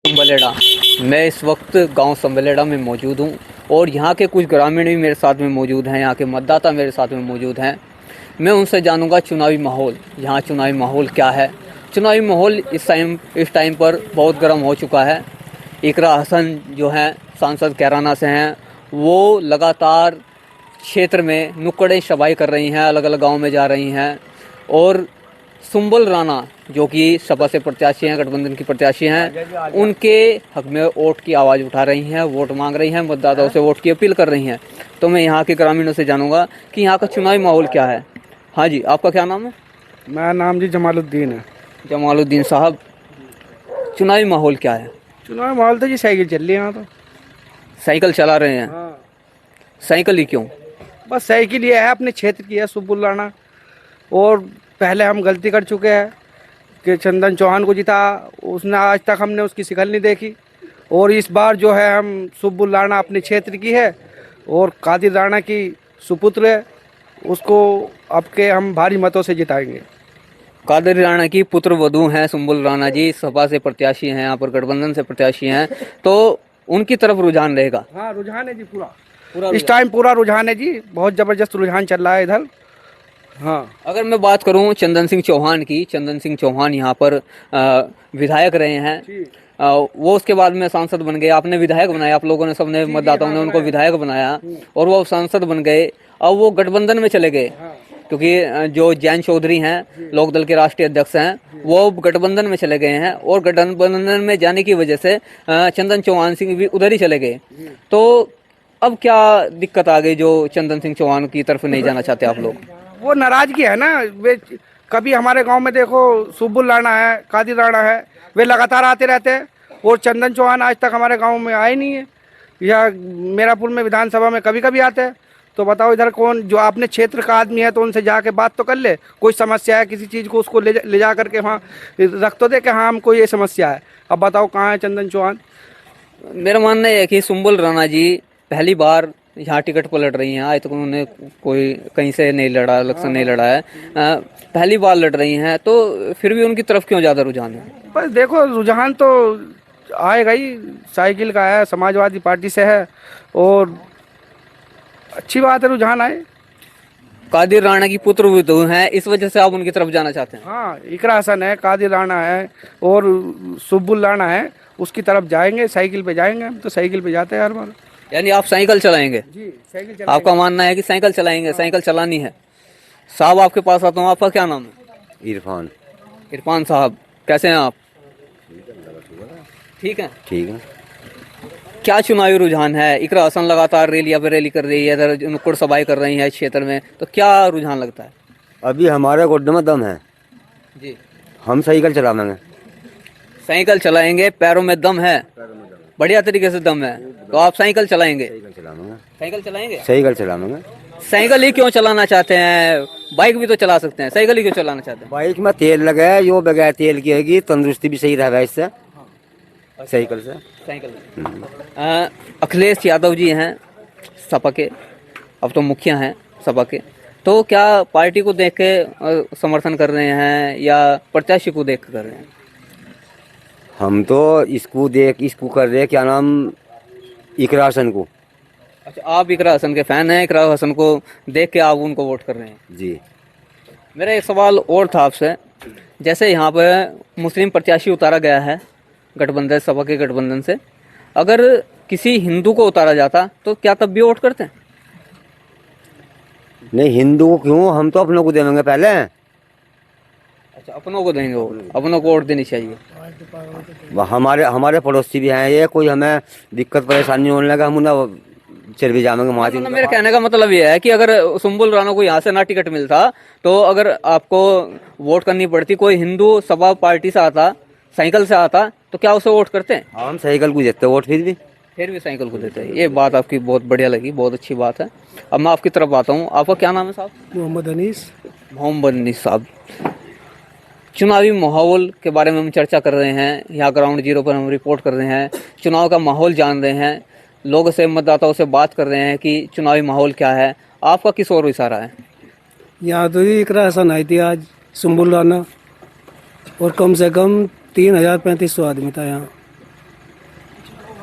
संबलेड़ा। मैं इस वक्त गांव संबलेड़ा में मौजूद हूं और यहां के कुछ ग्रामीण भी मेरे साथ में मौजूद हैं, यहां के मतदाता मेरे साथ में मौजूद हैं। मैं उनसे जानूंगा चुनावी माहौल, यहाँ चुनावी माहौल क्या है। चुनावी माहौल इस टाइम पर बहुत गर्म हो चुका है। इकरा हसन जो हैं सांसद कैराना से हैं, वो लगातार क्षेत्र में नुक्कड़े सभाएं कर रही हैं, अलग अलग गाँव में जा रही हैं। और सुंबल राणा जो कि सपा से प्रत्याशी हैं, गठबंधन की प्रत्याशी हैं, उनके हक में वोट की आवाज़ उठा रही हैं, वोट मांग रही हैं, मतदाताओं से वोट की अपील कर रही हैं। तो मैं यहाँ के ग्रामीणों से जानूंगा कि यहाँ का चुनावी माहौल क्या है। हाँ जी, आपका क्या नाम है? मेरा नाम जी जमालुद्दीन है। जमालुद्दीन साहब, चुनावी माहौल क्या है? चुनाव माहौल तो जी साइकिल चल रही है यहाँ तो। साइकिल चला रहे हैं? हाँ, साइकिल ही क्यों? बस साइकिल ये है, अपने क्षेत्र की है सुब्बुल राणा। और पहले हम गलती कर चुके हैं कि चंदन चौहान को जिता, उसने आज तक हमने उसकी शिकल नहीं देखी। और इस बार जो है हम सुब्बुल राणा अपने क्षेत्र की है और कादिर राणा की सुपुत्र है, उसको अब के हम भारी मतों से जिताएंगे। कादिर राणा की पुत्र वधू हैं सुंबुल राणा जी, सपा से प्रत्याशी हैं, यहाँ पर गठबंधन से प्रत्याशी हैं, तो उनकी तरफ रुझान रहेगा? हाँ, रुझान है जी पूरा पूरा इस टाइम पूरा रुझान है जी, बहुत ज़बरदस्त रुझान चल रहा है इधर। हाँ, अगर मैं बात करूं चंदन सिंह चौहान की, चंदन सिंह चौहान यहाँ पर विधायक रहे हैं। वो उसके बाद में सांसद बन गए, आपने विधायक बनाया, आप लोगों ने, सबने, मतदाताओं ने उनको विधायक बनाया और वो सांसद बन गए। अब वो गठबंधन में चले गए क्योंकि जो जैन चौधरी हैं, लोकदल के राष्ट्रीय अध्यक्ष हैं, वो गठबंधन में चले गए हैं और गठबंधन में जाने की वजह से चंदन चौहान सिंह भी उधर ही चले गए। तो अब क्या दिक्कत आ गई जो चंदन सिंह चौहान की तरफ नहीं जाना चाहते आप लोग? वो नाराजगी है ना। वे कभी हमारे गांव में देखो सुब्बुल राणा है, कादिर राणा है, वे लगातार आते रहते हैं और चंदन चौहान आज तक हमारे गांव में आए नहीं है, या मेरापुर में विधानसभा में कभी कभी आते हैं। तो बताओ इधर कौन, जो अपने क्षेत्र का आदमी है तो उनसे जाके बात तो कर ले, कोई समस्या है किसी चीज़ को, उसको ले जा करके वहाँ रख तो दे कि हाँ हमको ये समस्या है। अब बताओ कहाँ है चंदन चौहान? मेरा मानना है कि सुंबुल राणा जी पहली बार यहाँ टिकट पर लड़ रही हैं। आज तक उन्होंने कोई कहीं से नहीं लड़ा, इलेक्शन नहीं लड़ा है, पहली बार लड़ रही हैं, तो फिर भी उनकी तरफ क्यों ज़्यादा रुझान है? बस देखो रुझान तो आएगा ही, साइकिल का है, समाजवादी पार्टी से है और अच्छी बात है रुझान आए। कादिर राणा की पुत्र वधू हैं, इस वजह से आप उनकी तरफ जाना चाहते हैं? हाँ, इकरा हसन है, कादिर राणा है और सुब्बुल राणा है, उसकी तरफ जाएंगे, साइकिल पे जाएंगे। हम तो साइकिल पे जाते हैं हर बार। यानी आप साइकिल चलाएंगे? जी, साइकिल चलाएंगे। आपका मानना है कि साइकिल चलाएंगे, साइकिल चलानी है। साहब आपके पास आता हूँ, आपका क्या नाम है? इरफान। इरफान साहब, कैसे हैं आप? ठीक है। ठीक है। क्या चुनावी रुझान है? इकरा हसन लगातार रैलियां पे रैली कर रही है, इधर नुक्कड़ सभाएं कर रही है इस क्षेत्र में, तो क्या रुझान लगता है? अभी हमारे गुड्डे में दम है जी, हम साइकिल चलाएंगे। साइकिल चलाएंगे, पैरों में दम है, बढ़िया तरीके से दम है, तो आप साइकिल चलाएंगे? साइकिल चलाएंगे। साइकिल चलाएंगे? साइकिल चलाएंगे। साइकिल ही क्यों चलाना चाहते हैं? बाइक भी तो चला सकते हैं, साइकिल ही क्यों चलाना चाहते हैं? बाइक में तेल लगे है, जो बगैर तेल की होगी तंदुरुस्ती भी सही रहेगा इससे, साइकिल से। साइकिल। अखिलेश यादव जी हैं सपा के, अब तो मुखिया हैं सपा के, तो क्या पार्टी को देख के समर्थन कर रहे हैं या प्रत्याशी को देख कर रहे हैं? हम तो इसको कर रहे हैं, क्या नाम, इकरा हसन को। अच्छा, आप इकरा हसन के फैन हैं, इकरा हसन को देख के आप उनको वोट कर रहे हैं? जी। मेरा एक सवाल और था आपसे, जैसे यहाँ पे मुस्लिम प्रत्याशी उतारा गया है गठबंधन, सपा के गठबंधन से, अगर किसी हिंदू को उतारा जाता तो क्या तब भी वोट करते हैं? नहीं, हिंदू को क्यों, हम तो अपनों को देंगे पहले। अच्छा, अपनों को देंगे वोट, अपनों को वोट देनी चाहिए। हमारे हमारे पड़ोसी भी हैं, ये कोई हमें दिक्कत परेशानी होने लगा, हम उन्हें चल भी जाएंगे माती। मेरे कहने का मतलब ये है कि अगर सुंबुल राणा को यहाँ से ना टिकट मिलता तो अगर आपको वोट करनी पड़ती, कोई हिंदू सपा पार्टी से आता, साइकिल से आता, तो क्या उसे वोट करते हैं? हम साइकिल को देते वोट, फिर भी साइकिल को देते हैं। ये बात आपकी बहुत बढ़िया लगी, बहुत अच्छी बात है। अब मैं आपकी तरफ आता हूँ, आपका क्या नाम है साहब? मोहम्मद अनीस। मोहम्मद अनीस साहब, चुनावी माहौल के बारे में हम चर्चा कर रहे हैं, यहाँ ग्राउंड जीरो पर हम रिपोर्ट कर रहे हैं, चुनाव का माहौल जान रहे हैं, लोगों से, मतदाताओं से बात कर रहे हैं कि चुनावी माहौल क्या है। आपका किस ओर इशारा है? यहाँ तो इकरा हसन आई थी आज, सुंबुल राणा, और कम से कम 3,000-3,500 आदमी था यहाँ।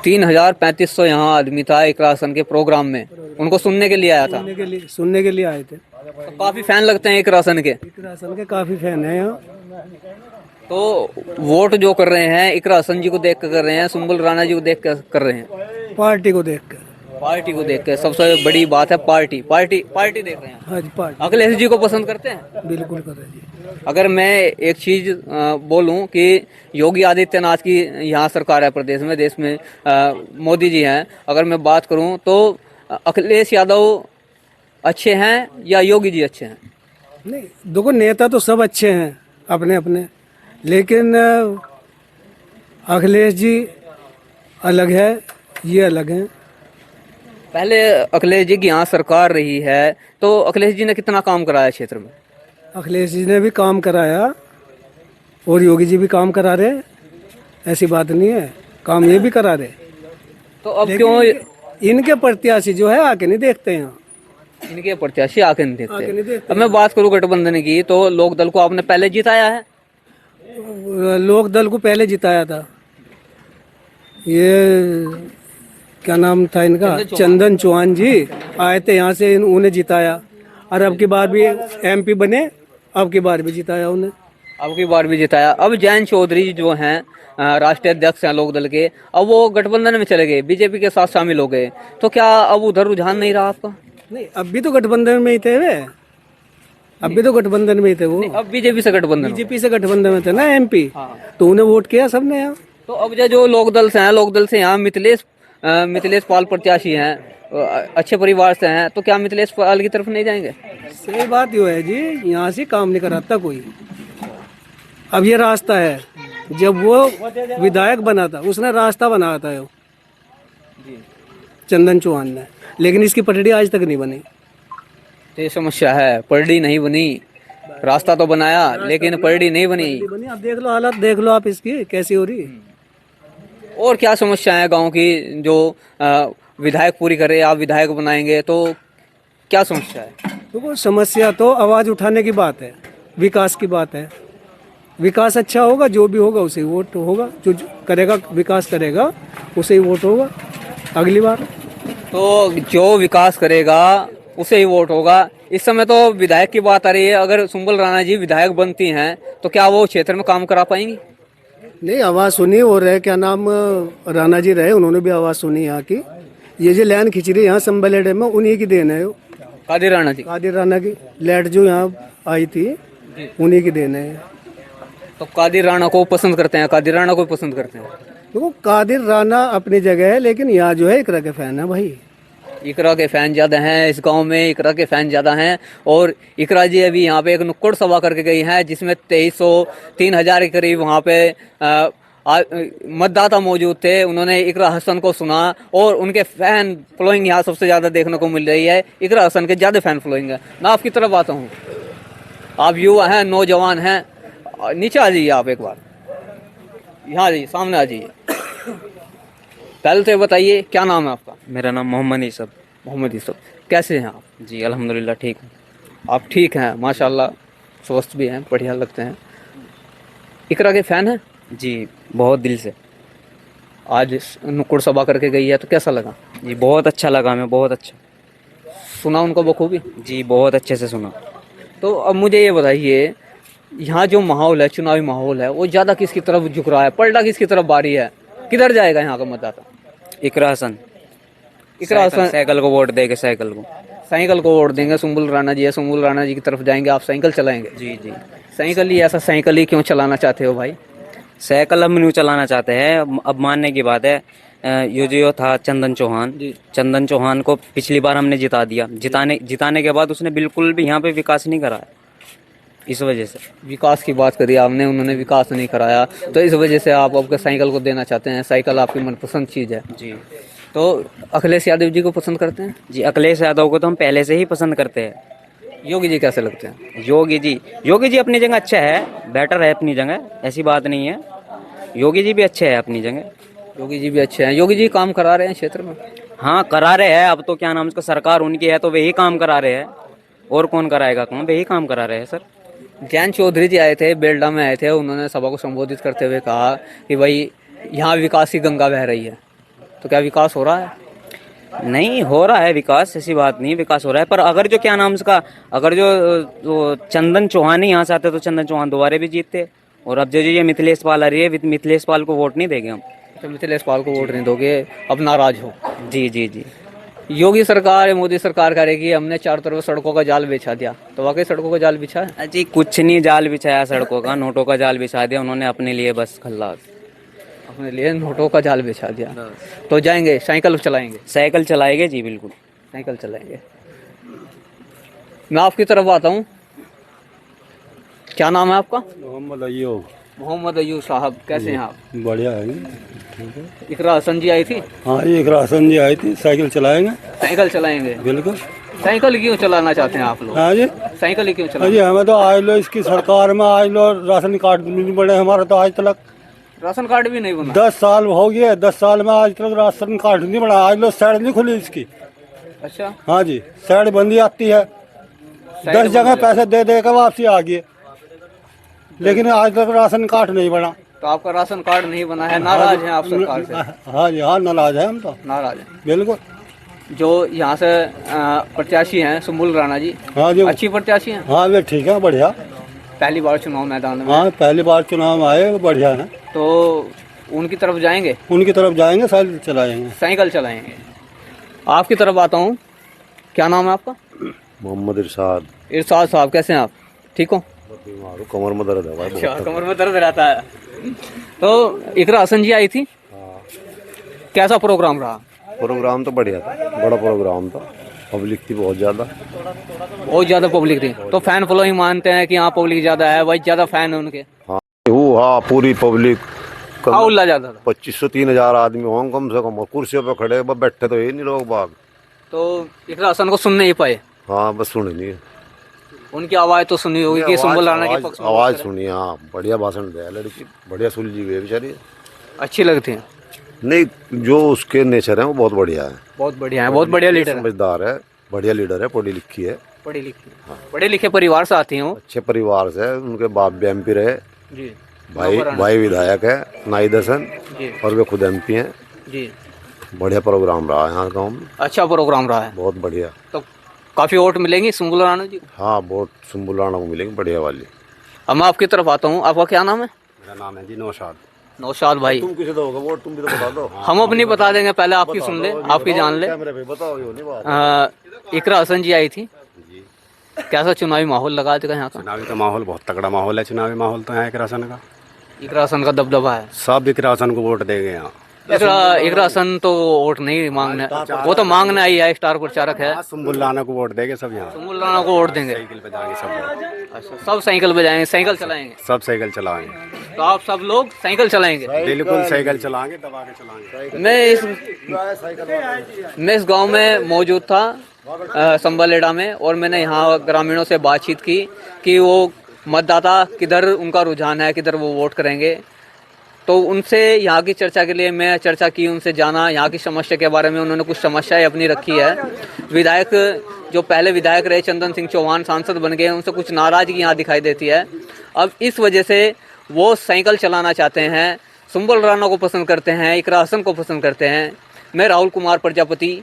3,3500 यहाँ आदमी था इकरा हसन के प्रोग्राम में, उनको सुनने के लिए आया था। सुनने के लिए आए थे। तो काफी फैन लगते हैं इकरा हसन के। इकरा हसन के काफी फैन है यहाँ। तो वोट जो कर रहे हैं इकरा हसन जी को देख कर रहे हैं, सुंबुल राणा जी को देख कर रहे हैं? पार्टी को देख कर। पार्टी को देख कर, सबसे बड़ी बात है पार्टी देख रहे हैं। हाँ जी, पार्टी अखिलेश जी को पसंद करते हैं? बिल्कुल कर रहे जी। अगर मैं एक चीज बोलूं कि योगी आदित्यनाथ की यहाँ सरकार है प्रदेश में, देश में मोदी जी हैं, अगर मैं बात करूं तो अखिलेश यादव अच्छे हैं या योगी जी अच्छे हैं? नहीं, देखो नेता तो सब अच्छे हैं अपने अपने, लेकिन अखिलेश जी अलग है, ये अलग है। पहले अखिलेश जी की यहाँ सरकार रही है तो अखिलेश जी ने कितना काम कराया क्षेत्र में? अखिलेश जी ने भी काम कराया और योगी जी भी काम करा रहे, ऐसी बात नहीं है, काम ये भी करा रहे। तो अब क्यों इनके प्रत्याशी जो है आके नहीं देखते हैं, इनके प्रत्याशी आके नहीं आके नहीं देखते? देखते। अब मैं बात करूं गठबंधन की, तो लोक दल को आपने पहले जिताया है। लोक दल को पहले जिताया था, ये क्या नाम था इनका, चंदन चौहान जी आए थे यहाँ से, उन्हें जिताया। और अब की बार भी MP बने, अब की बार भी जिताया उन्हें। अब की बार भी जिताया। अब जयंत चौधरी जो हैं राष्ट्रीय अध्यक्ष हैं लोक दल के, अब वो गठबंधन में चले गए, बीजेपी के साथ शामिल हो गए, तो क्या अब उधर रुझान नहीं रहा आपका? नहीं, अब भी तो गठबंधन में ही थे वे, अब भी तो गठबंधन में ही थे वो। अब बीजेपी से गठबंधन बीजेपी से गठबंधन में थे ना MP, हाँ। तो उन्हें वोट किया सबने यहाँ। तो अब जो लोक दल से हैं, लोक दल से यहाँ मिथिलेश पाल प्रत्याशी हैं, अच्छे परिवार से हैं, तो क्या मिथिलेश पाल की तरफ नहीं जाएंगे? सही बात यो है जी, यहाँ से काम नहीं कराता कोई। अब ये रास्ता है, जब वो विधायक बना था उसने रास्ता बनाया था यो चंदन चौहान ने, लेकिन इसकी पटड़ी आज तक नहीं बनी। तो ये समस्या है, पटड़ी नहीं बनी, रास्ता तो बनाया लेकिन पटड़ी नहीं बनी। अब देख लो हालत, देख लो आप इसकी कैसी हो रही। और क्या समस्या है गांव की जो विधायक पूरी करे, आप विधायक बनाएंगे तो क्या समस्या है? देखो समस्या तो आवाज उठाने की बात है, विकास की बात है। विकास अच्छा होगा, जो भी होगा उसे ही वोट होगा, जो करेगा विकास करेगा उसे ही वोट होगा अगली बार। तो जो विकास करेगा उसे ही वोट होगा। इस समय तो विधायक की बात आ रही है, अगर सुंबल राणा जी विधायक बनती हैं तो क्या वो क्षेत्र में काम करा पाएंगी? नहीं, आवाज़ सुनी और रहे, क्या नाम राणा जी रहे, उन्होंने भी आवाज़ सुनी यहाँ की। ये जो लाइन खिंच रही है यहाँ संबलेडे में, उन्हीं की देन है। कादिर राणा जी, कादिर राणा की लाइट जो यहाँ आई थी उन्हीं की देन है। तो कादिर राणा को पसंद करते हैं, कादिर राणा को पसंद करते हैं। देखो कादिर राणा अपनी जगह है, लेकिन यहाँ जो है इकरा के फैन है भाई। इकरा के फैन ज़्यादा हैं इस गांव में, इकरा के फैन ज़्यादा हैं। और इकरा जी अभी यहाँ पे एक नुक्कड़ सभा करके गई हैं जिसमें 2300-3000 के करीब वहाँ पे मतदाता मौजूद थे। उन्होंने इकरा हसन को सुना और उनके फैन फॉलोइंग यहाँ सबसे ज़्यादा देखने को मिल रही है। इकरा हसन के ज़्यादा फैन फॉलोइंग है। मैं आपकी तरफ आता हूँ, आप युवा हैं, नौजवान हैं, नीचे आ जाइए आप एक बार, यहाँ आ जाइए, सामने आ जाइए। पहले तो बताइए क्या नाम है आपका? मेरा नाम मोहम्मद ईसब। मोहम्मद यूसुफ, कैसे हैं आप? जी अल्हम्दुलिल्लाह ठीक हूँ। आप ठीक हैं माशाल्लाह, स्वस्थ भी हैं, बढ़िया लगते हैं। इकरा के फैन हैं? जी बहुत दिल से। आज नुक्कड़ सभा करके गई है तो कैसा लगा? जी बहुत अच्छा लगा, हमें बहुत अच्छा। सुना उनको बखूबी? जी बहुत अच्छे से सुना। तो अब मुझे ये बताइए, यहाँ जो माहौल है, चुनावी माहौल है, वो ज़्यादा किसकी तरफ झुक रहा है, पलटा किसकी तरफ बारी है, किधर जाएगा यहाँ का मतदाता? इकरा हसन। इकरा हसन साइकिल को वोट देंगे, साइकिल को। साइकिल को वोट देंगे। सुंबुल राणा जी है, सुंबुल राणा जी की तरफ जाएंगे, आप साइकिल चलाएंगे? जी जी। साइकिल ही, ऐसा साइकिल ही क्यों चलाना चाहते हो भाई? साइकिल हम न्यू चलाना चाहते हैं, अब मानने की बात है। ये जो था चंदन चौहान, चंदन चौहान को पिछली बार हमने जिता दिया। जिताने के बाद उसने बिल्कुल भी यहाँ पे विकास नहीं कराया, इस वजह से। विकास की बात करी आपने, उन्होंने विकास नहीं कराया, तो इस वजह से आप आपके साइकिल को देना चाहते हैं। साइकिल आपकी मनपसंद चीज़ है जी। तो अखिलेश यादव जी को पसंद करते हैं? जी अखिलेश यादव को तो हम पहले से ही पसंद करते हैं। योगी जी कैसे लगते हैं? योगी जी अपनी जगह अच्छा है, बेटर है अपनी जगह, ऐसी बात नहीं है। योगी जी भी अच्छे हैं अपनी जगह। योगी जी भी अच्छे हैं। योगी जी काम करा रहे हैं क्षेत्र में? हाँ करा रहे हैं, अब तो क्या नाम उसका, सरकार उनकी है तो वही काम करा रहे हैं, और कौन कराएगा काम, वही काम करा रहे हैं सर। जयंत चौधरी जी आए थे, बेलडा में आए थे, उन्होंने सभा को संबोधित करते हुए कहा कि भाई यहाँ विकास की गंगा बह रही है। तो क्या विकास हो रहा है? नहीं हो रहा है विकास, ऐसी बात नहीं, विकास हो रहा है। पर अगर जो क्या नाम उसका, अगर जो चंदन चौहान ही यहाँ से आते तो चंदन चौहान दोबारा भी जीतते। और अब जो ये मिथिलेश पाल आ रही है, मिथिलेश पाल को वोट नहीं देंगे हम। तो मिथिलेश पाल को वोट नहीं दोगे, अब नाराज हो? जी जी जी। योगी सरकार, मोदी सरकार करेगी हमने चारों तरफ सड़कों का जाल बिछा दिया, तो वाकई सड़कों का जाल बिछा है? अजी कुछ नहीं जाल बिछाया सड़कों का, नोटों का जाल बिछा दिया उन्होंने अपने लिए, बस खल्लास। अपने लिए नोटों का जाल बिछा दिया। तो जाएंगे साइकिल चलाएंगे? साइकिल चलाएंगे जी, बिल्कुल साइकिल चलाएंगे। मैं आपकी तरफ आता हूँ, क्या नाम है आपका? मोहम्मद अयूब। मोहम्मद अयूब साहब, कैसे हैं आप? बढ़िया है। इकरा हसन जी आई थी? हाँ ये एक राशन जी आई थी। साइकिल चलाएंगे? साइकिल चलाएंगे, बिल्कुल। साइकिल क्यों चलाना चाहते हैं आप लोग? हाँ जी। साइकिल क्यों हाँ चलाना? जी, हमें तो आज लो इसकी सरकार में आज लो राशन कार्ड भी नहीं बने हमारा, तो आज तक राशन कार्ड भी नहीं बना? 10 साल हो गए, 10 साल में आज तक राशन कार्ड नहीं बना। आज लो साइड नहीं खुली इसकी। अच्छा, हाँ जी, साइड बंदी आती है, 10 जगह पैसे दे दे कर वापसी आ गई, लेकिन आज तक राशन कार्ड नहीं बना। तो आपका राशन कार्ड नहीं बना है, नाराज हैं आप सरकार से? हाँ जी, हाँ नाराज है हम तो, नाराज हैं। बिल्कुल। जो यहाँ से प्रत्याशी हैं सुम्बुल राणा जी, हाँ जी, अच्छी प्रत्याशी हैं? हाँ वे ठीक है, बढ़िया। पहली बार चुनाव मैदान में, हाँ पहली बार चुनाव में आए, बढ़िया है। तो उनकी तरफ जाएंगे? उनकी तरफ जाएंगे, साइकिल चलाएंगे। साइकिल चलाएंगे। आपकी तरफ आता हूँ, क्या नाम है आपका? मोहम्मद इरशाद। इरशाद साहब, कैसे हैं आप? ठीक हो? कमर में दर्द है भाई, अच्छा, कमर में दर्द रहता है। तो इकरा हसन जी आई थी, कैसा प्रोग्राम रहा? प्रोग्राम तो बढ़िया था, बड़ा प्रोग्राम था, पब्लिक थी बहुत ज्यादा। बहुत ज्यादा पब्लिक थी, तो फैन फॉलोइंग मानते हैं कि यहाँ पब्लिक ज्यादा है, वही ज्यादा फैन है उनके? हाँ पूरी पब्लिक, हाँ उल्ला ज्यादा था। 2500-3000 आदमी होंगे कम से कम, और कुर्सियों पे खड़े, बस बैठे तो ये नहीं लोग बाग। तो इकरा हसन को सुन नहीं पाए? हाँ बस सुनी नहीं, उनकी आवाज तो सुनी होगी कि सुम्बुल राणा के पक्ष में आवाज सुनी। हाँ बढ़िया भाषण दिया लड़की, बढ़िया सुलझी हुई है बेचारी, अच्छी लगती है। नहीं जो उसके नेचर है वो बहुत बढ़िया है, बहुत बढ़िया है, बहुत बढ़िया लीडर है, समझदार है, बढ़िया लीडर है, पढ़ी लिखी है, पढ़ी लिखी, पढ़े लिखे परिवार से आती हूँ। अच्छे परिवार से, उनके बाप भी MP रहे, जी भाई विधायक है नाई दसन, जी और वे खुद MP हैं जी। बढ़िया प्रोग्राम रहा है यहाँ गाँव में, अच्छा प्रोग्राम रहा है, बहुत बढ़िया। तो काफी वोट मिलेंगी सुम्बुल राणा जी को? हाँ वोट सुम्बुल राणा को मिलेंगे, बढ़िया वाली। अब मैं आपकी तरफ आता हूँ, आपका क्या नाम है? मेरा नाम है जी नौशाद। नौशाद भाई, तुम किसे दोगे वोट, तुम भी तो बता दो। हम अपनी बता देंगे, पहले आपकी सुन ले, आपकी जान ले। कैमरे पे बताओ, ये नहीं बात। इकरा हसन जी आई थी, कैसा चुनावी माहौल लगा देगा यहाँ का? चुनावी का माहौल बहुत तगड़ा माहौल है, चुनावी माहौल तो है। इकरा हसन का, इकरा हसन का दबदबा है, सब इकरा हसन को वोट देंगे यहाँ। इकरा हसन तो वोट नहीं मांगने, वो तो मांगने आई है, स्टार प्रचारक है। सुम्बुल राणा को वोट देंगे सब यहाँ, सुम्बुल राणा को वोट देंगे, साइकिल पे जाएंगे सब लोग। अच्छा सब साइकिल बजाएंगे, साइकिल चलाएंगे, सब साइकिल चलाएंगे, तो आप सब लोग साइकिल चलाएंगे? बिल्कुल साइकिल चलाएंगे, दबा के चलाएंगे। मैं इस गांव में मौजूद था, संबलेड़ा में, और मैंने यहाँ ग्रामीणों से बातचीत की कि वो मतदाता किधर उनका रुझान है, किधर वो वोट करेंगे। तो उनसे यहाँ की चर्चा के लिए मैं चर्चा की, उनसे जाना यहाँ की समस्या के बारे में। उन्होंने कुछ समस्याएं अपनी रखी है। विधायक जो पहले विधायक रहे चंदन सिंह चौहान सांसद बन गए, उनसे कुछ नाराजगी यहाँ दिखाई देती है। अब इस वजह से वो साइकिल चलाना चाहते हैं, सुम्बुल राणा को पसंद करते हैं, इकरा हसन को पसंद करते हैं। मैं राहुल कुमार प्रजापति,